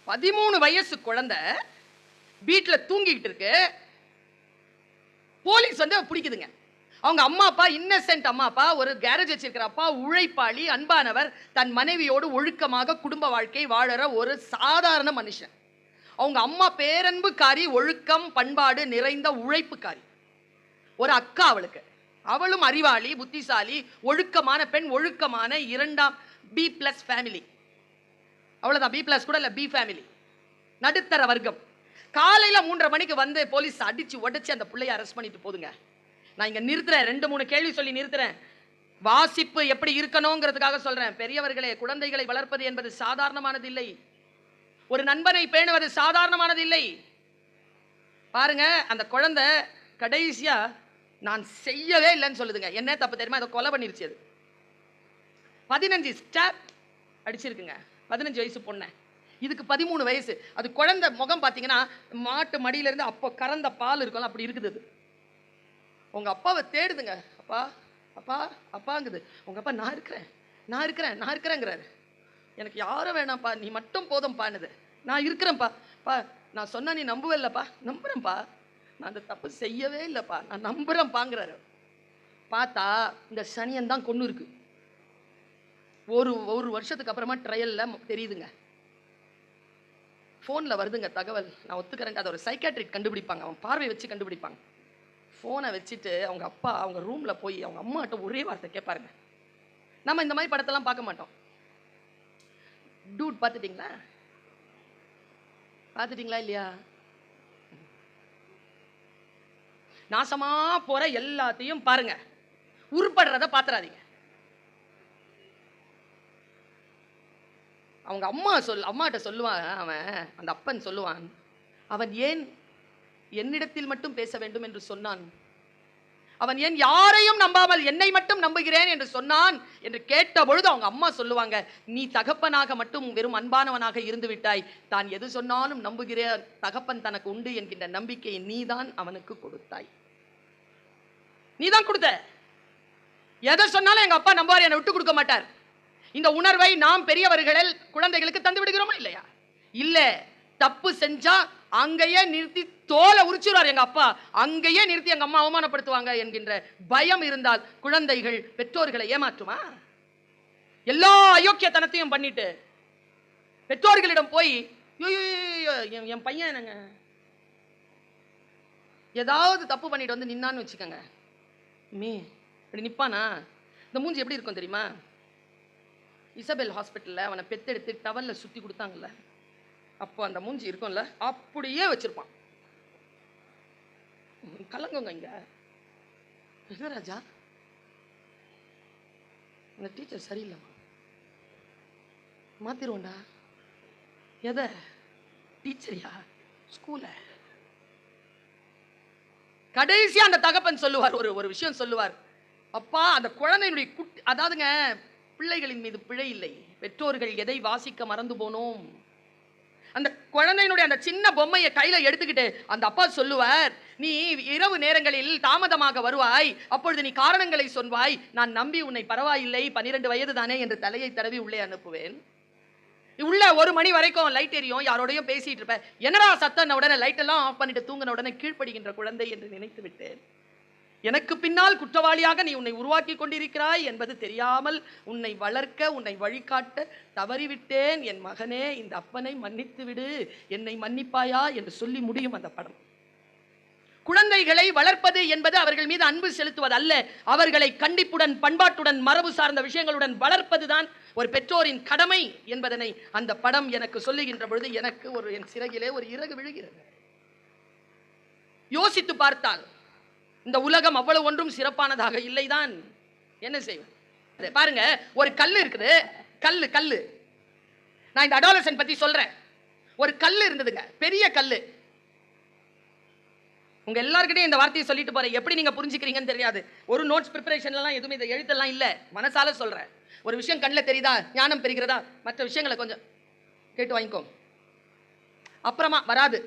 13 வயசு குழந்தை வீட்டுல தூங்கிட்டு இருக்கு. போலீஸ் வந்து பிடிக்குதுங்க. அவங்க அம்மா அப்பா இன்னசென்ட் அம்மா அப்பா, ஒரு கேரேஜ் வச்சிருக்கிற அப்பா, உழைப்பாளி, அன்பானவர், தன் மனைவியோடு ஒழுக்கமாக குடும்ப வாழ்க்கை வாழற ஒரு சாதாரண மனுஷன். அவங்க அம்மா பேரன்புக்காரி, ஒழுக்கம் பண்பாடு நிறைந்த உழைப்புக்காரி. ஒரு அக்கா அவளுக்கு. அவளும் அறிவாளி, புத்திசாலி, ஒழுக்கமான பெண், ஒழுக்கமான இரண்டாம் B+ ஃபேமிலி. அவ்வளவுதான், B+ கூட இல்ல, B ஃபேமிலி, நடுத்தர வர்க்கம். காலையில 3:30 மணிக்கு வந்து போலீஸ் அடிச்சு உடைச்சு அந்த பிள்ளைய அரெஸ்ட் பண்ணிட்டு போதுங்க. நான் இங்க நிறுத்துறேன், 2-3 கேள்வி சொல்லி நிறுத்துறேன். வாசிப்பு எப்படி இருக்கணும்ங்கிறதுக்காக சொல்றேன். பெரியவர்களே, குழந்தைகளை வளர்ப்பது என்பது சாதாரணமானது இல்லை. ஒரு நண்பனை பேணுவது சாதாரணமானது இல்லை. பாருங்க, அந்த குழந்தை கடைசியா நான் செய்யவே இல்லைன்னு சொல்லுதுங்க. என்ன தப்பு தெரியுமா? அதை கொலை பண்ணிருச்சு. அது 15 ஸ்டாப் அடிச்சிருக்குங்க. 15 வயசு பொண்ணு, இதுக்கு 13 வயசு. அது குழந்தை முகம் பார்த்தீங்கன்னா மாட்டு மடியில இருந்து அப்போ கறந்த பால் இருக்கும்ல, அப்படி இருக்குது. அது உங்க அப்பாவை தேடுதுங்க. அப்பா அப்பா அப்பாங்குது. உங்க அப்பா நான் இருக்கிறேன் நான் இருக்கிறேன் நான் இருக்கிறேங்கிறாரு. எனக்கு யாரும் வேணாம்ப்பா, நீ மட்டும் போதும்ப்பான்னுது. நான் இருக்கிறேன்ப்பா, பா நான் சொன்னா நீ நம்புவல்லப்பா. நம்புறேன்ப்பா, நான் அந்த தப்பு செய்யவே இல்லைப்பா, நான் நம்புறேன்ப்பாங்கிறாரு. பார்த்தா இந்த சனியன் தான் கொண்டு இருக்கு. ஒரு வருஷத்துக்கு அப்புறமா ட்ரையல்ல தெரியுதுங்க. ஃபோனில் வருதுங்க தகவல். நான் ஒத்துக்கிறேங்க, அதை ஒரு சைக்காட்ரிக் கண்டுபிடிப்பாங்க, அவன் பார்வை வச்சு கண்டுபிடிப்பாங்க. ஃபோனை வச்சுட்டு அவங்க அப்பா அவங்க ரூமில் போய் அவங்க அம்மாட்ட ஒரே வார்த்தை கேட்பாருங்க. நம்ம இந்த மாதிரி படத்தெல்லாம் பார்க்க மாட்டோம். டூட் பார்த்துட்டீங்களா? பார்த்துட்டீங்களா இல்லையா? நாசமா போற எல்லாத்தையும் பாருங்க, உருப்படுறத பார்த்துறாதீங்க. அவங்க அம்மாட்ட சொல்லுவான், அவன் அந்த அப்பன் சொல்லுவான், அவன் ஏன் என்னிடத்தில் மட்டும் பேச வேண்டும் என்று சொன்னான்? அவன் ஏன் யாரையும் நம்பாமல் என்னை மட்டும் நம்புகிறேன் என்று சொன்னான் என்று கேட்ட பொழுது அவங்க அம்மா சொல்லுவாங்க, நீ தகப்பனாக மட்டும் வெறும் அன்பானவனாக இருந்து விட்டாய். தான் எது சொன்னாலும் நம்புகிற தகப்பன் தனக்கு உண்டு என்கின்ற நம்பிக்கையை நீதான் அவனுக்கு கொடுத்தாய். நீதான் கொடுத்த. எதை சொன்னாலும் எங்க அப்பா நம்புவார், என்னை விட்டு கொடுக்க மாட்டார். இந்த உணர்வை நாம் பெரியவர்கள் குழந்தைகளுக்கு தந்து விடுகிறோமா இல்லையா? இல்ல, தப்பு செஞ்சா அங்கேயே நிறுத்தி தோலை உரிச்சுறார் எங்க அப்பா, அங்கேயே நிறுத்தி எங்க அம்மா அவமானப்படுத்துவாங்க என்கின்ற பயம் இருந்தால் குழந்தைகள் பெற்றோர்களை ஏமாற்றுமா? எல்லா அயோக்கியத்தனத்தையும் பண்ணிட்டு பெற்றோர்களிடம் போய் என் பையன் என்னங்க ஏதாவது தப்பு பண்ணிட்டு வந்து நின்னான்னு வச்சுக்கோங்க, இப்படி நிப்பானா? இந்த மூஞ்சி எப்படி இருக்கும் தெரியுமா? இசபெல் ஹாஸ்பிட்டல்ல அவனை பெத்தெடுத்து டவல்ல சுத்தி கொடுத்தாங்கல்ல, அப்போ அந்த மூஞ்சி இருக்கும்ல, அப்படியே வச்சிருப்பான். கலங்குங்க இங்க. என்ன ராஜா, அந்த டீச்சர் சரியில்லைம்மா, மாத்திருவோண்டா. எதை? டீச்சரியா? ஸ்கூல? கடைசியா அந்த தகப்பன் சொல்லுவார், ஒரு விஷயம் சொல்லுவார். அப்பா, அந்த குழந்தையினுடைய அதாவதுங்க, பிள்ளைகளின் மீது பிழை இல்லை, பெற்றோர்கள் எதை வாசிக்க மறந்து போனோம். அந்த குழந்தையினுடைய அந்த சின்ன பொம்மையை கையில எடுத்துக்கிட்டு அந்த அப்பா சொல்லுவார், நீ இரவு நேரங்களில் தாமதமாக வருவாய், அப்பொழுது நீ காரணங்களை சொல்வாய், நான் நம்பி உன்னை பரவாயில்லை 12 வயது தானே என்று தலையை தடவி உள்ளே அனுப்புவேன். உள்ள 1 மணி வரைக்கும் லைட் எரியும், யாரோடையும் பேசிட்டு இருப்பேன், என்னடா சத்தம் உடனே லைட் எல்லாம் ஆஃப் பண்ணிட்டு தூங்கின உடனே கீழ்ப்படுகின்ற குழந்தை என்று நினைத்து விட்டேன். எனக்கு பின்னால் குற்றவாளியாக நீ உன்னை உருவாக்கி கொண்டிருக்கிறாய் என்பது தெரியாமல் உன்னை வளர்க்க உன்னை வழிகாட்ட தவறிவிட்டேன். என் மகனே, இந்த அப்பனை மன்னித்து விடு, என்னை மன்னிப்பாயா என்று சொல்லி முடியும் அந்த படம். குழந்தைகளை வளர்ப்பது என்பது அவர்கள் மீது அன்பு செலுத்துவது அல்ல, அவர்களை கண்டிப்புடன் பண்பாட்டுடன் மரபு சார்ந்த விஷயங்களுடன் வளர்ப்பதுதான் ஒரு பெற்றோரின் கடமை என்பதனை அந்த படம் எனக்கு சொல்லுகின்ற பொழுது எனக்கு என் சிறகிலே ஒரு இறகு விழுகிறது. யோசித்து பார்த்தால் இந்த உலகம் அவ்வளவு ஒன்றும் சிறப்பானதாக இல்லைதான். என்ன செய்வேன் பாருங்க, ஒரு கல்லு இருக்குது. கல்லு நான் இந்த அடாலசன்ட் பத்தி சொல்றேன். ஒரு கல்லு இருந்ததுங்க, பெரிய கல்லு. உங்க எல்லார்கிட்டையும் இந்த வார்த்தையை சொல்லிட்டு போறேன், எப்படி நீங்க புரிஞ்சுக்கிறீங்கன்னு தெரியாது. ஒரு நோட்ஸ் ப்ரிப்பரேஷன்லாம் எதுவுமே இந்த எழுத்தெல்லாம் இல்ல, மனசால சொல்றேன். ஒரு விஷயம் கண்ணில் தெரியுதா, ஞானம் பெறுகிறதா, மற்ற விஷயங்களை கொஞ்சம் கேட்டு வாங்கிக்கோ, அப்புறமா வராது.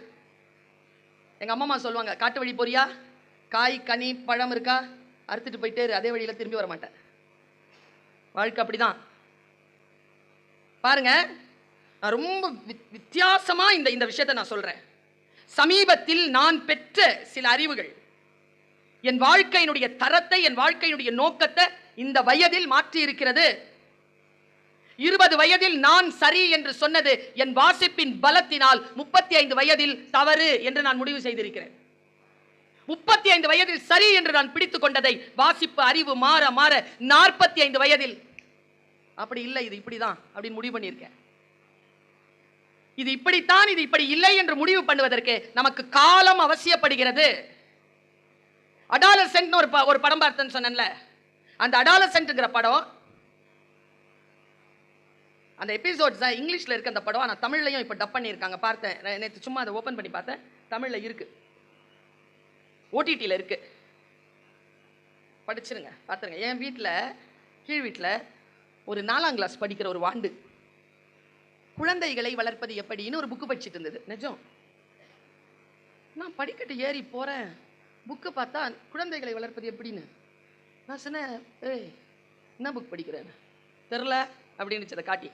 எங்க அம்மா சொல்லுவாங்க, காட்டு வழி போறியா, காய் கனி பழம் இருக்கா, அறுத்துட்டு போயிட்டே அதே வழியில திரும்பி வர மாட்டேன். வாழ்க்கை அப்படிதான். பாருங்க, நான் ரொம்ப வித்தியாசமா இந்த விஷயத்தை நான் சொல்றேன். சமீபத்தில் நான் பெற்ற சில அறிவுகள் என் வாழ்க்கையினுடைய தரத்தை, என் வாழ்க்கையினுடைய நோக்கத்தை இந்த வயதில் மாற்றி இருக்கிறது. 20 வயதில் நான் சரி என்று சொன்னது என் வாசிப்பின் பலத்தினால் 35 வயதில் தவறு என்று நான் முடிவு செய்திருக்கிறேன். 35 வயதில் சரி என்று நான் பிடித்துக் கொண்டதை வாசிப்பு அறிவு மாற மாற 45 வயதில் அப்படி இல்லை, இது இப்படிதான் அப்படின்னு முடிவு பண்ணியிருக்கேன். இது இப்படித்தான், இது இப்படி இல்லை என்று முடிவு பண்ணுவதற்கு நமக்கு காலம் அவசியப்படுகிறது. அடாலசென்ட் ஒரு படம் பார்த்தேன்னு சொன்னேன்ல, அந்த அடாலசென்ட்ங்கிற படம், அந்த எபிசோட்ஸ் இங்கிலீஷ்ல இருக்கு அந்த படம். ஆனால் தமிழ்லையும் இப்போ டப் பண்ணியிருக்காங்க. பார்த்தேன் நேற்று, சும்மா அதை ஓப்பன் பண்ணி பார்த்தேன். தமிழில் இருக்கு, ஓடிடியில் இருக்கு, படிச்சிருங்க, பார்த்துருங்க. என் வீட்டில், கீழ் வீட்டில் ஒரு 4ஆம் கிளாஸ் படிக்கிற ஒரு வாண்டு குழந்தைகளை வளர்ப்பது எப்படின்னு ஒரு புக்கு படிச்சுட்டு இருந்தது. நிஜம், நான் படிக்கட்டு ஏறி போகிறேன், புக்கு பார்த்தா குழந்தைகளை வளர்ப்பது எப்படின்னு. நான் சொன்னேன், ஏய் என்ன புக் படிக்கிறேன் தெரில அப்படின்னு அதை காட்டி,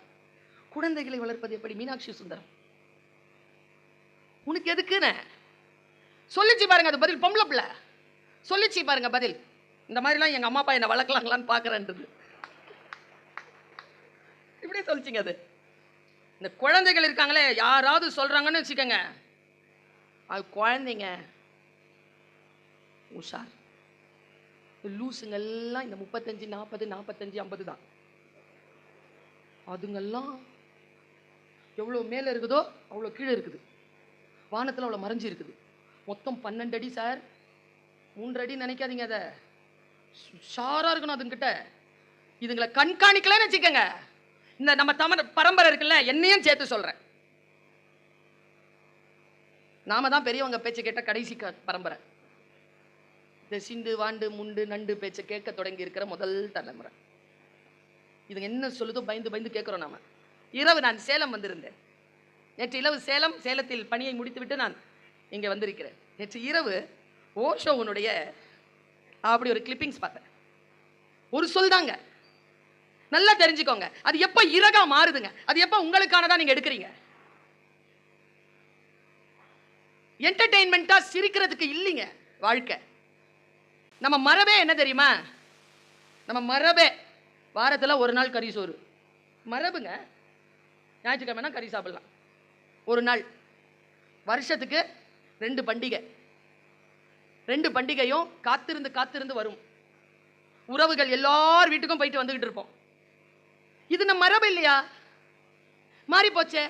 குழந்தைகளை வளர்ப்பது எப்படி மீனாட்சி சுந்தரம். உனக்கு எதுக்குன்னு சொல்லிச்சு பாருங்க. அது பதில், பொம்பளை பிள்ளை சொல்லிச்சு பாருங்க பதில். இந்த மாதிரிலாம் எங்கள் அம்மா அப்பா என்னை வளர்க்கலாங்களான்னு பார்க்குறேன்றது இப்படியே சொல்லிச்சிங்க. அது இந்த குழந்தைகள் இருக்காங்களே, யாராவது சொல்கிறாங்கன்னு வச்சுக்கோங்க, அது குழந்தைங்க உஷார். லூசுங்கெல்லாம் இந்த 35, 40, 45, 50 தான். அதுங்கெல்லாம் எவ்வளோ மேலே இருக்குதோ அவ்வளோ கீழே இருக்குது, வானத்தில் அவ்வளோ மறைஞ்சி இருக்குது. மொத்தம் 12 அடி சார், 3 அடி நினைக்காதீங்க. அதை ஷாராக இருக்கணும் அதுங்கிட்ட. இதுங்களை கண்காணிக்கலன்னு வச்சுக்கோங்க, இந்த நம்ம பரம்பரை இருக்குல்ல, என்னையும் சேர்த்து சொல்கிறேன், நாம தான் பெரியவங்க பேச்சை கேட்ட கடைசி பரம்பரை. இந்த சிண்டு வாண்டு முண்டு நண்டு பேச்சை கேட்க தொடங்கி இருக்கிற முதல் தலைமுறை. இதுங்க என்ன சொல்லுதோ பயந்து பயந்து கேட்குறோம் நாம. இரவு நான் சேலம் வந்திருந்தேன். நேற்று இரவு சேலத்தில் பணியை முடித்துவிட்டு நான் இங்கே வந்திருக்கிறேன். நேற்று இரவு ஓஷோவுனுடைய அப்படி ஒரு கிளிப்பிங்ஸ் பார்த்தேன். ஒரு சொல் தாங்க, நல்லா தெரிஞ்சுக்கோங்க. அது எப்போ இறகா மாறுதுங்க, அது எப்போ உங்களுக்கானதான் நீங்க எடுக்கிறீங்க. என்டர்டெயின்மெண்டா சிரிக்கிறதுக்கு இல்லைங்க வாழ்க்கை. நம்ம மரபே என்ன தெரியுமா? நம்ம மரபே வாரத்தில் ஒரு நாள் கறி சோறு மரபுங்க. ஞாயிற்றுக்கிழமைனா கறி சாப்பிடலாம் ஒரு நாள். வருஷத்துக்கு 2 பண்டிகை, 2 பண்டிகையும் காத்திருந்து காத்திருந்து வரும். உறவுகள் எல்லார் வீட்டுக்கும் போயிட்டு வந்துகிட்டு இருப்போம். இது நம்ம மரபு இல்லையா? மாறி போச்சே.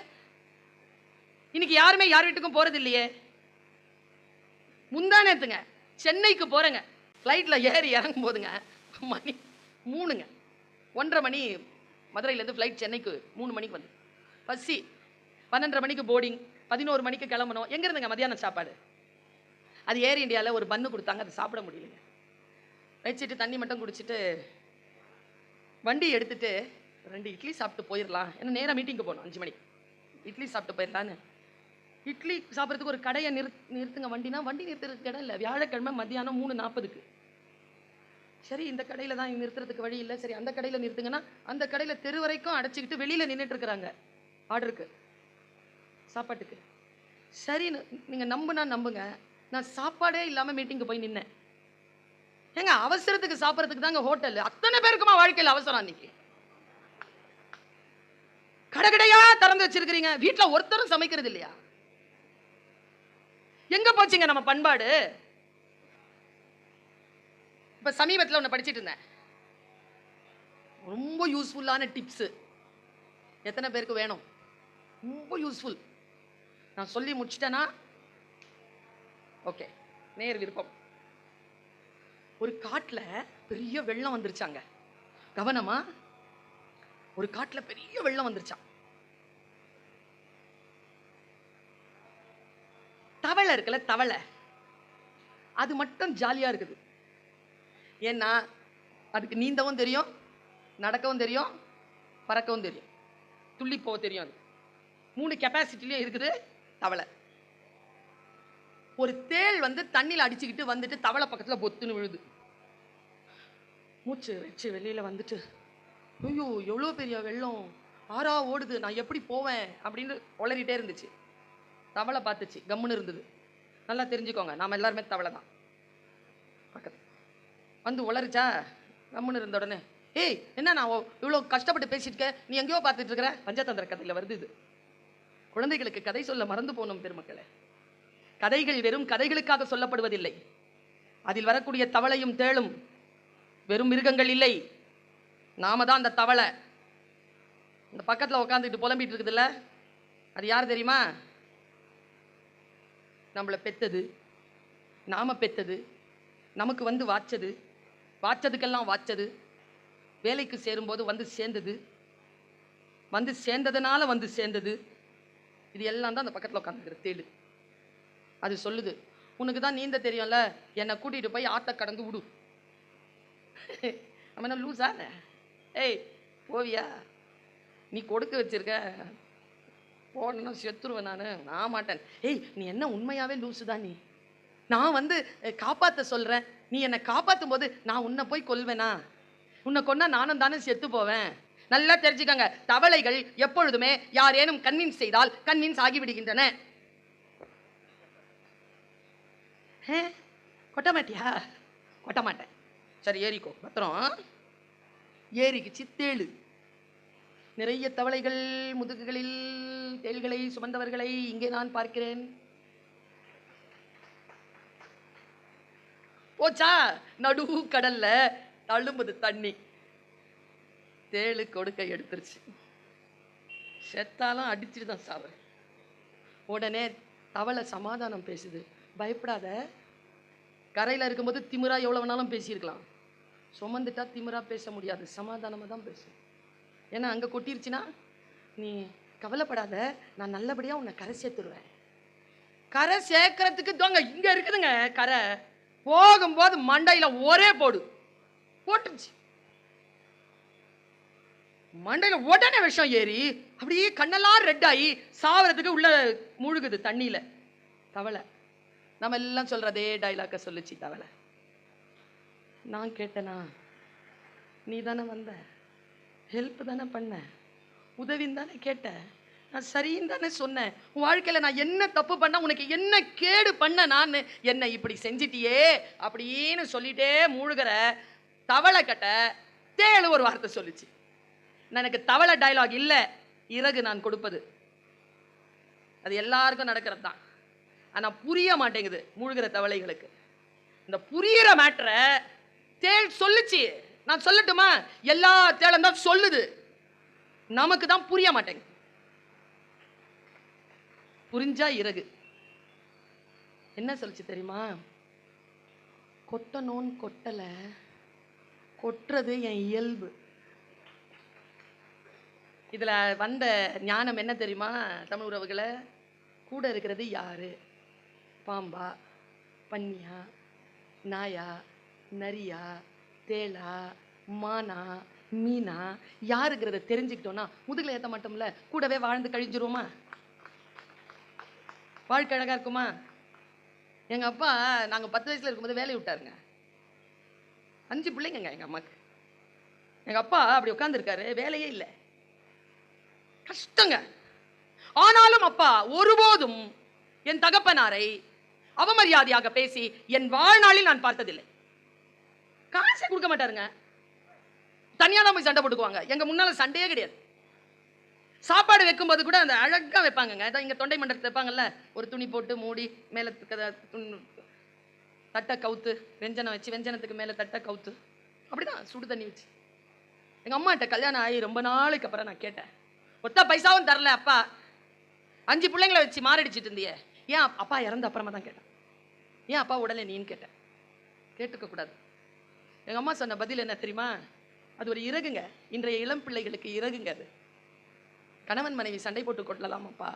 இன்னைக்கு யாருமே யார் வீட்டுக்கும் போறது இல்லையே. முந்தானேத்துங்க சென்னைக்கு போறேங்க, ஃப்ளைட்ல ஏறி இறங்கும் போதுங்க மணி 3ங்க, 1:30 மணி மதுரையிலேருந்து ஃப்ளைட் சென்னைக்கு 3 மணிக்கு வந்து பசி. 12:30 மணிக்கு போர்டிங், 11 மணிக்கு கிளம்பணும். எங்க இருந்துங்க மதியானம் சாப்பாடு? அது ஏர் இந்தியாவில் ஒரு பன்னு கொடுத்தாங்க, அதை சாப்பிட முடியலைங்க. வச்சுட்டு தண்ணி மட்டும் குடிச்சிட்டு வண்டி எடுத்துட்டு 2 இட்லி சாப்பிட்டு போயிடலாம். ஏன்னா நேராக மீட்டிங்கு போகணும் 5 மணிக்கு. இட்லி சாப்பிட்டு போயிடலான்னு இட்லி சாப்பிட்றதுக்கு ஒரு கடையை நிறுத்துங்க. வண்டினா வண்டி நிறுத்துறதுக்கு இடம் இல்லை. வியாழக்கிழமை மத்தியானம் 3:40க்கு. சரி, இந்த கடையில் தான் நிறுத்துறதுக்கு வழி இல்லை, சரி அந்த கடையில் நிறுத்துங்கன்னா அந்த கடையில் தெரு வரைக்கும் அடைச்சிக்கிட்டு வெளியில் நின்றுட்டு இருக்கிறாங்க ஆர்டருக்கு, சாப்பாட்டுக்கு. சரி, நீங்கள் நம்புங்க, நான் சாப்பாடே இல்லாமல் மீட்டிங்கு போய் நின்னேன். ஏங்க அவசரத்துக்கு சாப்பிட்றதுக்கு தாங்க ஹோட்டல். அத்தனை பேருக்குமா வாழ்க்கையில் அவசரம்? அன்னைக்கு கடைக்கடையா திறந்து வச்சிருக்கிறீங்க, வீட்டில் ஒருத்தரும் சமைக்கிறது இல்லையா? எங்க போச்சுங்க நம்ம பண்பாடு? இப்ப சமீபத்தில் ஒன்று படிச்சிட்டு இருந்தேன், ரொம்ப யூஸ்ஃபுல்லான டிப்ஸ். எத்தனை பேருக்கு வேணும்? ரொம்ப யூஸ்ஃபுல். நான் சொல்லி முடிச்சிட்டேன்னா ஓகே, நேர் விருப்பம். ஒரு காட்டுல பெரிய வெள்ளம் வந்துருச்சாங்க. கவனமா, ஒரு காட்டுல பெரிய வெள்ளம் வந்துருச்சான். தவளை இருக்குல்ல, தவளை, அது மட்டும் ஜாலியா இருக்குது. ஏன்னா அதுக்கு நீந்தவும் தெரியும், நடக்கவும் தெரியும், பறக்கவும் தெரியும், துள்ளி போக தெரியும். அது 3 கெப்பாசிட்டிலையும் இருக்குது தவளை. ஒரு தேள் வந்து தண்ணியில் அடிச்சுக்கிட்டு வந்துட்டு தவளை பக்கத்தில் பொத்துன்னு விழுது. மூச்சு வச்சு வெளியில் வந்துட்டு, ஐயோ எவ்வளோ பெரிய வெள்ளம், ஆறா ஓடுது, நான் எப்படி போவேன் அப்படின்னு உளறிட்டே இருந்துச்சு. தவளை பார்த்துச்சு, கம்முன்னு இருந்தது. நல்லா தெரிஞ்சுக்கோங்க, நாம எல்லாருமே தவளை தான். பக்கத்து வந்து உளறிச்சா, கம்முன்னு இருந்த உடனே, ஏய் என்ன நான் இவ்வளோ கஷ்டப்பட்டு பேசிட்டு இருக்க, நீ எங்கேயோ பார்த்துட்டு இருக்கிற? பஞ்சதந்திர கதையில் வருது இது. குழந்தைகளுக்கு கதை சொல்ல மறந்து போனோம் பெருமக்களே. கதைகள் வெறும் கதைகளுக்காக சொல்லப்படுவதில்லை. அதில் வரக்கூடிய தவளையும் தேளும் வெறும் மிருகங்கள் இல்லை, நாம தான் அந்த தவளை. இந்த பக்கத்தில் உட்காந்துட்டு புலம்பிட்டு இருக்குதுல்ல, அது யார் தெரியுமா? நம்மளை பெத்தது, நாம பெத்தது, நமக்கு வந்து வாச்சது, வாச்சதுக்கெல்லாம் வாச்சது, வேலைக்கு சேரும்போது வந்து சேர்ந்தது, வந்து சேர்ந்ததுனால வந்து சேர்ந்தது. இது எல்லாம் தான் அந்த பக்கத்தில் உட்காந்துக்கிற தேடு. அது சொல்லுது, உனக்கு தான் நீந்த தெரியும்ல, என்னை கூட்டிகிட்டு போய் ஆற்ற கடந்து விடு. நம்ம என்ன லூஸா? ஏய் போவியா? நீ கொடுக்க வச்சிருக்க, போனா செத்துருவேன் நான் மாட்டேன். ஏய் நீ என்ன உண்மையாவே லூசு தான் நீ. நான் வந்து காப்பாற்ற சொல்கிறேன், நீ என்னை காப்பாற்றும் போது நான் உன்னை போய் கொல்வேனா? உன்னை கொன்னா நானும் தானே செத்து போவேன். நல்லா தெரிஞ்சுக்கங்க, தவளைகள் எப்பொழுதுமே யாரேனும் கன்வின்ஸ் செய்தால் கன்வின்ஸ் ஆகிவிடுகின்றன. கொட்ட மாட்டியா? கொட்ட மாட்டேன். சரி ஏறிக்கோ, பத்திரம். ஏறிக்குச்சு தேளு. நிறைய தவளைகள் முதுகுகளில் தேள்களை சுமந்தவர்களை இங்கே நான் பார்க்கிறேன். போச்சா நடு கடல்ல தழும்புது தண்ணி. தேளு கொடுக்க எடுத்துருச்சு. செத்தாலும் அடிச்சுட்டு தான் சாவு. உடனே தவளை சமாதானம் பேசுது, பயப்படாத. கரையில் இருக்கும்போது திமிரா எவ்வளோ வேணாலும் பேசியிருக்கலாம், சுமந்துட்டா திமிரா பேச முடியாது, சமாதானமாக தான் பேசு. ஏன்னா அங்கே கொட்டிருச்சுன்னா நீ கவலைப்படாத, நான் நல்லபடியாக உன்னை கரை சேர்த்துருவேன். கரை சேர்க்கறதுக்கு தோங்க இங்கே இருக்குதுங்க கரை. போகும்போது மண்டையில் ஒரே போடு போட்டுருச்சு. மண்டையில் உடனே விஷம் ஏறி அப்படியே கண்ணெல்லாம் ரெட் ஆகி சாவறதுக்கு உள்ள முழுகுது தண்ணியில் தவளை. நம்ம எல்லாம் சொல்றதே டைலாக்க சொல்லுச்சு தவளை. நான் கேட்டனா? நீ தானே வந்த, ஹெல்ப் தானே பண்ண, உதவின்னு தானே கேட்ட, நான் சரின்னு தானே சொன்னேன். உன் வாழ்க்கையில் நான் என்ன தப்பு பண்ண, உனக்கு என்ன கேடு பண்ண, நான் என்னை இப்படி செஞ்சிட்டியே அப்படின்னு சொல்லிட்டே மூழ்கிற தவளை கட்ட தேளு ஒரு வார்த்தை சொல்லிச்சு. எனக்கு தவளை டைலாக் இல்லை, இறகு நான் கொடுப்பது. அது எல்லாருக்கும் நடக்கிறது தான். ஆனால் புரிய மாட்டேங்குது மூழ்கிற தவளைகளுக்கு. இந்த புரியிற மேட்டரை தேள் சொல்லுச்சு. நான் சொல்லட்டுமா? எல்லா தேளும் தான் சொல்லுது, நமக்கு தான் புரிய மாட்டேங்குது. புரிஞ்சா இறகு என்ன சொல்லுச்சு தெரியுமா? கொட்டணும்னு கொட்டலை, கொட்டுறது என் இயல்பு. இதில் வந்த ஞானம் என்ன தெரியுமா தமிழ் உறவுகளை? கூட இருக்கிறது யாரு? பாம்பா, பன்னியா, நாயா, நரியா, தேளா, மானா, மீனா, யாருங்கிறத தெரிஞ்சுக்கிட்டோன்னா முதுகில் ஏற்ற மாட்டோம்ல, கூடவே வாழ்ந்து கழிஞ்சிருவோமா? வாழ்க்கை அழகா இருக்குமா? எங்கள் அப்பா நாங்கள் 10 வயசில் இருக்கும்போது வேலையை விட்டாருங்க. 5 பிள்ளைங்க எங்கள் அம்மாக்கு. எங்கள் அப்பா அப்படி உட்காந்துருக்காரு, வேலையே இல்லை, கஷ்டங்க. ஆனாலும் அப்பா ஒருபோதும் என் தகப்பனாரை அவமரியாதையாக பேசி என் வாழ்நாளில் நான் பார்த்ததில்லை. காசே கொடுக்க மாட்டாருங்க, தனியாக தான் போய் சண்டை போட்டுக்குவாங்க. எங்க முன்னால சண்டையே கிடையாது. சாப்பாடு வைக்கும்போது கூட அந்த அழகா வைப்பாங்கங்க. அதான் இங்க தொண்டை மண்டலத்தில் வைப்பாங்கல்ல, ஒரு துணி போட்டு மூடி மேல தட்டை கவுத்து வெஞ்சனம் வச்சு, வெஞ்சனத்துக்கு மேல தட்டை கவுத்து, அப்படிதான் சுடு தண்ணி வச்சு. எங்க அம்மாட்ட கல்யாணம் ஆகி ரொம்ப நாளைக்கு அப்புறம் நான் கேட்டேன், ஒத்த பைசாவும் தரல அப்பா, 5 பிள்ளைங்களை வச்சு மாரடிச்சிட்டு இருந்தியே, ஏன் அப்பா இறந்த அப்புறமா தான் கேட்டேன், ஏன் அப்பா உடனே நீன்னு கேட்டேன். கேட்டுக்க கூடாது. எங்க அம்மா சொன்ன பதில் என்ன தெரியுமா? அது ஒரு இறகுங்க, இன்றைய இளம் பிள்ளைகளுக்கு இறகுங்க. அது கணவன் மனைவி சண்டை போட்டு கொள்ளலாம் அப்பா,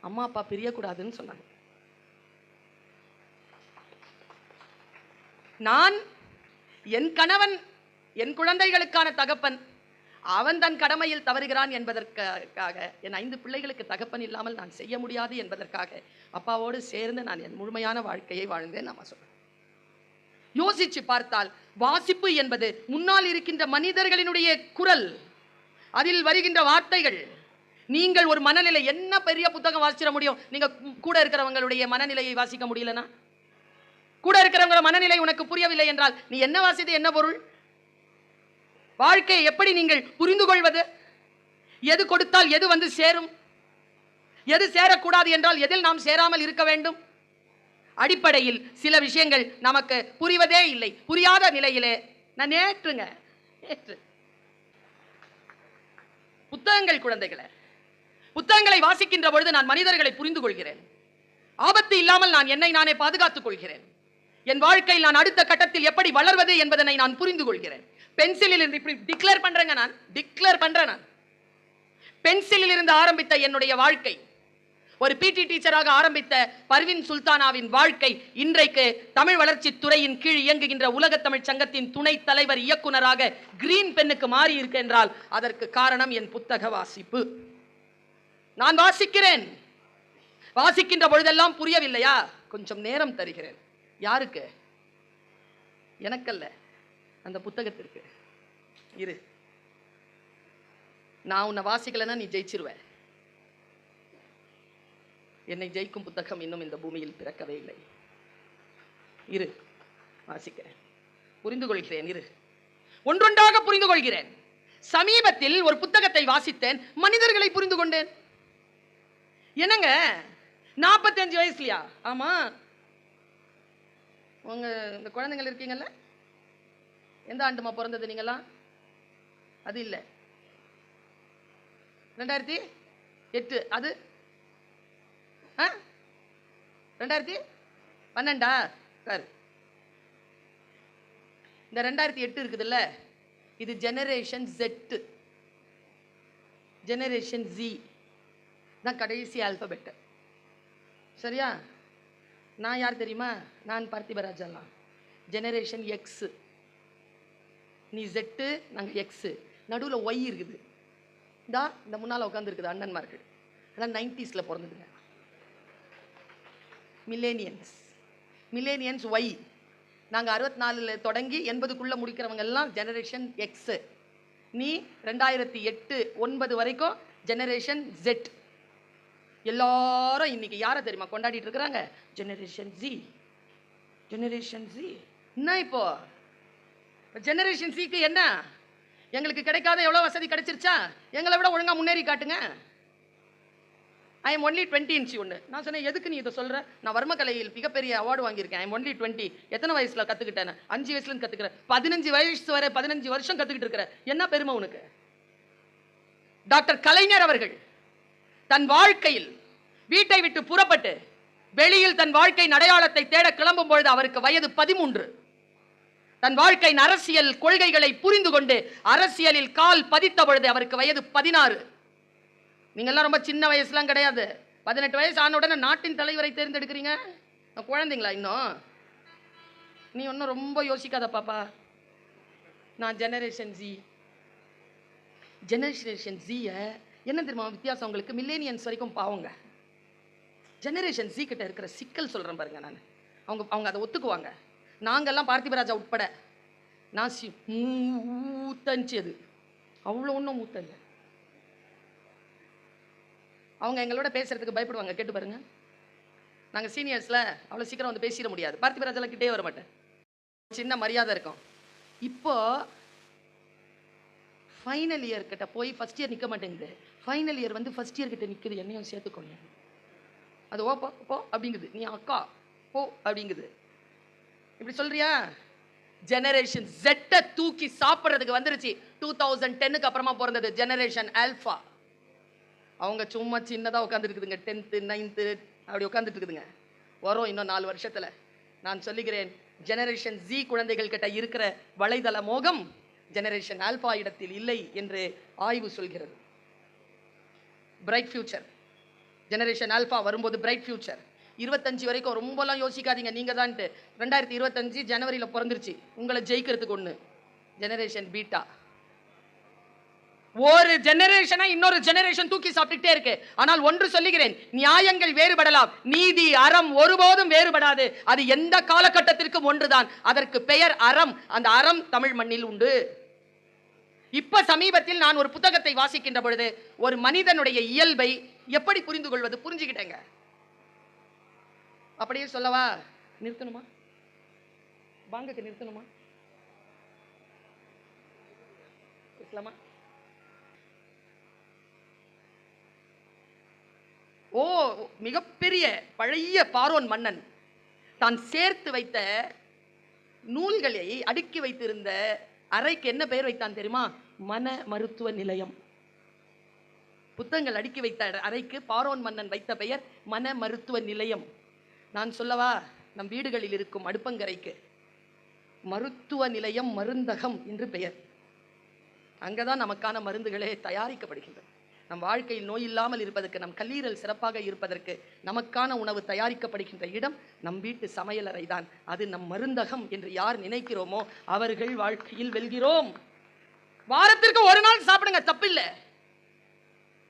அம்மா அப்பா பிரியக்கூடாதுன்னு சொன்னாங்க. நான் என் கணவன் என் குழந்தைகளுக்கான தகப்பன், அவன் தன் கடமையில் தவறுகிறான் என்பதற்காக, என் 5 பிள்ளைகளுக்கு தகப்பன் இல்லாமல் நான் செய்ய முடியாது என்பதற்காக அப்பாவோடு சேர்ந்து நான் என் முழுமையான வாழ்க்கையை வாழ்ந்தேன். நாம சொல்றேன். யோசிச்சு பார்த்தால் வாசிப்பு என்பது முன்னால் இருக்கின்ற மனிதர்களினுடைய குரல், அதில் வருகின்ற வார்த்தைகள். நீங்கள் ஒரு மனநிலை, என்ன பெரிய புத்தகம் வாசிச்சிட முடியும்? நீங்க கூட இருக்கிறவங்களுடைய மனநிலையை வாசிக்க முடியலனா, கூட இருக்கிறவங்க மனநிலை உனக்கு புரியவில்லை என்றால் நீ என்ன வாசித்து என்ன பொருள்? வாழ்க்கையை எப்படி நீங்கள் புரிந்து கொள்வது? எது கொடுத்தால் எது வந்து சேரும், எது சேரக்கூடாது என்றால் எதில் நாம் சேராமல் இருக்க வேண்டும்? அடிப்படையில் சில விஷயங்கள் நமக்கு புரிவதே இல்லை. புரியாத நிலையிலே நான் நேற்று புத்தகங்கள், குழந்தைகளை புத்தகங்களை வாசிக்கின்ற பொழுது நான் மனிதர்களை புரிந்து கொள்கிறேன். ஆபத்து இல்லாமல் நான் என்னை நானே பாதுகாத்துக் கொள்கிறேன். என் வாழ்க்கையில் நான் அடுத்த கட்டத்தில் எப்படி வளர்வது என்பதனை நான் புரிந்து கொள்கிறேன். பென்சிலில் இருந்து இப்படி டிக்ளேர் பண்றேங்க, நான் டிக்ளேர் பண்றேன். நான் பென்சிலில் இருந்து ஆரம்பித்த என்னுடைய வாழ்க்கை, ஒரு பிடி டீச்சராக ஆரம்பித்த பர்வின் சுல்தானாவின் வாழ்க்கை இன்றைக்கு தமிழ் வளர்ச்சி துறையின் கீழ் இயங்குகின்ற உலக தமிழ் சங்கத்தின் துணைத் தலைவர் இயக்குனராக கிரீன் பென்னுக்கு மாறி இருக்கு என்றால் அதற்கு காரணம் என் புத்தக வாசிப்பு. நான் வாசிக்கிறேன். வாசிக்கின்ற பொழுதெல்லாம் புரியவில்லையா? கொஞ்சம் நேரம் தருகிறேன். யாருக்கு? எனக்கல்ல, அந்த புத்தகத்திற்கு. இரு, நான் உன்னை வாசிக்கலைன்னா நீ ஜெயிச்சிருவ. என்னை ஜெயிக்கும் புத்தகம் இன்னும் இந்த பூமியில் பிறக்கவே இல்லை. இரு, வாசிக்கிறேன், புரிந்து கொள்கிறேன். இரு, ஒன்றொன்றாக புரிந்து கொள்கிறேன். சமீபத்தில் ஒரு புத்தகத்தை வாசித்தேன், மனிதர்களை புரிந்து கொண்டேன். என்னங்க 45 வயசுலயா? ஆமா, உங்க இந்த குழந்தைகள் இருக்கீங்கல்ல, எந்த ஆண்டுமா பிறந்தது நீங்களாம்? அது இல்லை, 2008. அது 2012 சார். இந்த 2008 இருக்குதுல்ல, இது ஜெனரேஷன் Z. ஜெனரேஷன் Z தான் கடைசி ஆல்பபெட். சரியா? நான் யார் தெரியுமா? நான் பார்த்திபராஜெல்லாம் ஜெனரேஷன் X. நீ Z, நாங்கள் X. நடுவில் Y இருக்குது. இந்த முன்னால் உட்காந்துருக்குது அண்ணன்மார்கள், அதான் 90s பிறந்ததுங்க. மில்லேனியன்ஸ் Y. நாங்கள் 64 தொடங்கி 80க்குள்ளே முடிக்கிறவங்க எல்லாம் ஜெனரேஷன் X. நீ 2008, 9 வரைக்கும் ஜெனரேஷன் Z. எல்லாரும் இன்னைக்கு யாரை தெரியுமா கொண்டாடிட்டு இருக்கிறாங்க? Generation Z. ஜெனரேஷன் Z என்ன? இப்போ ஜெனரேஷன் Zக்கு என்ன? எங்களுக்கு கிடைக்காத எவ்வளோ வசதி கிடைச்சிருச்சா? எங்களை விட ஒழுங்காக முன்னேறி காட்டுங்க. ஐ எம் ஒன்லி 20 ஒன்று. நான் சொன்னேன், எதுக்கு நீ இதை சொல்கிற? நான் வர்மக்கலையில் மிகப்பெரிய அவார்டு வாங்கியிருக்கேன். I am only 20. எத்தனை வயசில் கற்றுக்கிட்டேன்? 5 வயசுலேருந்து கற்றுக்கிறேன். 15 வயசு வரை 15 வருஷம் கற்றுக்கிட்டு இருக்கிற. என்ன பெருமை உனக்கு? டாக்டர் கலைஞர் அவர்கள் தன் வாழ்க்கையில் வீட்டை விட்டு புறப்பட்டு வெளியில் தன் வாழ்க்கை அடையாளத்தை தேட கிளம்பும் பொழுது அவருக்கு வயது 13. தன் வாழ்க்கையின் அரசியல் கொள்கைகளை புரிந்து கொண்டு அரசியலில் கால் பதித்த பொழுது அவருக்கு வயது 16. நீங்கெல்லாம் ரொம்ப சின்ன வயசுலாம் கிடையாது. 18 வயசு ஆன உடனே நாட்டின் தலைவரை தேர்ந்தெடுக்கிறீங்க. குழந்தைங்களா இன்னும்? நீ ஒன்றும் ரொம்ப யோசிக்காத பாப்பா. நான் ஜெனரேஷன் Z. ஜெனரேஷன் Z என்ன தெரியுமா வித்தியாசம் உங்களுக்கு? மில்லேனியன்ஸ் வரைக்கும் பாவங்க. ஜெனரேஷன் Z கிட்ட இருக்கிற சிக்கல் சொல்கிறேன் பாருங்க. நான் அவங்க அதை ஒத்துக்குவாங்க. நாங்கள்லாம் பார்த்திபராஜா உட்பட நான் மூத்தஞ்சு, அது அவ்வளோ ஒன்றும் மூத்த இல்லை. அவங்க எங்களோட பேசுறதுக்கு பயப்படுவாங்க. கேட்டு பாருங்க. நாங்கள் சீனியர்ஸில் அவ்வளோ சீக்கிரம் வந்து பேசிட முடியாது. பார்த்திபராஜாலாம் கிட்டே வர மாட்டேன். சின்ன மரியாதை இருக்கும். இப்போ ஃபைனல் இயர் கிட்ட போய் ஃபர்ஸ்ட் இயர் நிற்க மாட்டேங்குது. ஃபைனல் இயர் வந்து ஃபர்ஸ்ட் இயர் கிட்ட நிற்குது. என்னையும் சேர்த்துக்கோங்க. அது ஓ போ போ அப்படிங்குது. நீ அக்கா போ அப்படிங்குது. இப்படி சொல்றியா? ஜெனரேஷன் Z தூக்கி சாப்பிட்றதுக்கு வந்துருச்சு. 2010க்கு அப்புறமா பிறந்தது ஜெனரேஷன் ஆல்ஃபா. அவங்க சும்மா சின்னதாக உட்காந்துருக்குதுங்க. 10th 9th அப்படி உட்காந்துட்டு இருக்குதுங்க. வரும் இன்னும் 4 வருஷத்தில். நான் சொல்லுகிறேன், ஜெனரேஷன் Z குழந்தைகள் கிட்ட இருக்கிற வலைதள மோகம் ஜெனரேஷன் ஆல்ஃபா இடத்தில் இல்லை என்று ஆய்வு சொல்கிறது. Bright future. ஜெனரேஷன் ஆல்ஃபா வரும்போது பிரைட் ஃபியூச்சர். 25 வரைக்கும் ரொம்பலாம் யோசிக்காதீங்க. நீங்கள் தான்ட்டு 2025 ஜனவரியில் பிறந்துருச்சு. உங்களை ஜெயிக்கிறதுக்கு ஒன்று ஜெனரேஷன் பீட்டா. ஒரு ஜெனரேஷனை இன்னொரு ஜெனரேஷன் தூக்கி சாப்பிட்டுட்டே இருக்கு. ஆனால் ஒன்று சொல்லுகிறேன், நியாயங்கள் வேறுபடலாம், நீதி அறம் ஒருபோதும் வேறுபடாது. அது எந்த காலகட்டத்திற்கும் ஒன்றுதான். அதற்கு பெயர் அறம். அந்த அறம் தமிழ் மண்ணில் உண்டு. இப்ப சமீபத்தில் நான் ஒரு புத்தகத்தை வாசிக்கின்ற பொழுது ஒரு மனிதனுடைய இயல்பை எப்படி புரிந்து கொள்வது புரிஞ்சுக்கிட்டேங்க. அப்படியே சொல்லவா? நிறுத்தணுமா? பாங்குக்கு நிறுத்தணுமா? பேசலாமா? ஓ, மிகப்பெரிய பழைய பார்வோன் மன்னன் தான் சேர்த்து வைத்த நூல்களை அடுக்கி வைத்திருந்த அறைக்கு என்ன பெயர் வைத்தான் தெரியுமா? மன மருத்துவ நிலையம். புத்தகங்கள் அடுக்கி வைத்த அறைக்கு பார்வோன் மன்னன் வைத்த பெயர் மன மருத்துவ நிலையம். நான் சொல்லவா? நம் வீடுகளில் இருக்கும் அடுப்பங்கரைக்கு மருத்துவ நிலையம், மருந்தகம் என்று பெயர். அங்கதான் நமக்கான மருந்துகளே தயாரிக்கப்படுகின்றன. நம் வாழ்க்கையில் நோய் இல்லாமல் இருப்பதற்கு, நம் கல்லீரல் சிறப்பாக இருப்பதற்கு நமக்கான உணவு தயாரிக்கப்படுகின்ற இடம் நம் வீட்டு சமையலறை தான். அது நம் மருந்தகம் என்று யார் நினைக்கிறோமோ அவர்கள் வாழ்க்கையில் வெல்கிறோம். வாரத்திற்கு ஒரு நாள் சாப்பிடுங்க, தப்பில்லை.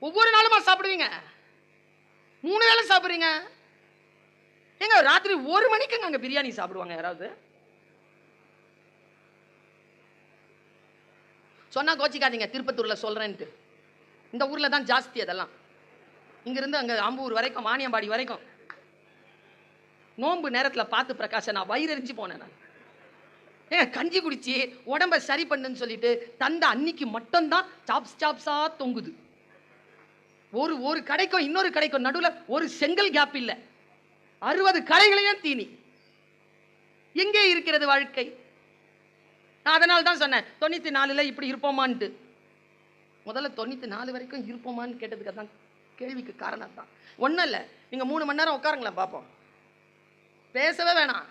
ஒவ்வொரு நாளுமா சாப்பிடுவீங்க? 3 வேளை சாப்பிடுறீங்க. ஏங்க ராத்திரி 1 மணிக்கு அங்க பிரியாணி சாப்பிடுவாங்க யாராவது? சொன்னா கோச்சிக்காதீங்க, திருப்பத்தூர்ல சொல்றேன்ட்டு. இந்த ஊர்ல தான் ஜாஸ்தி அதெல்லாம். இங்கிருந்து அங்க ஆம்பூர் வரைக்கும், மானியம்பாடி வரைக்கும் நோன்பு நேரத்துல பார்த்து பிரகாஷ் நான் வயிறறிஞ்சு போனேன். நான் ஏன் கஞ்சி குடிச்சு உடம்ப சரி பண்ணுன்னு சொல்லிட்டு தந்த அன்னைக்கு மட்டும்தான் சாப்ஸா தொங்குது. ஒரு கடைக்கும் இன்னொரு கடைக்கும் நடுவில் ஒரு செங்கல் கேப் இல்லை. 60 கடைகளையும் தீனி. எங்கே இருக்கிறது வாழ்க்கை? நான் அதனால தான் சொன்னேன் 94ல இப்படி இருப்போமான்ட்டு. முதல்ல 94 வரைக்கும் இருப்போமான்னு கேட்டதுக்கு தான் கேள்விக்கு காரணம் தான். ஒன்றும் இல்லை, நீங்கள் 3 மணி நேரம் உட்காருங்களேன் பார்ப்போம். பேசவே வேணாம்.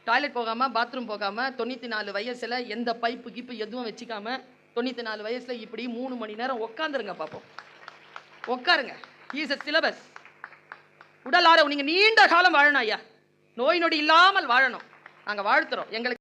டாய்லெட் போகாமல், பாத்ரூம் போகாமல், 94 வயசில் எந்த பைப்பு கிப்பு எதுவும் வச்சுக்காம 94 வயசில் இப்படி 3 மணி நேரம் உட்காந்துருங்க பார்ப்போம். உட்காருங்க. Is a syllabus. உடல் ஆரோக்கியம். நீங்கள் நீண்ட காலம் வாழணும் ஐயா, நோய் நொடி இல்லாமல் வாழணும். நாங்கள் வாழ்த்துறோம். எங்களுக்கு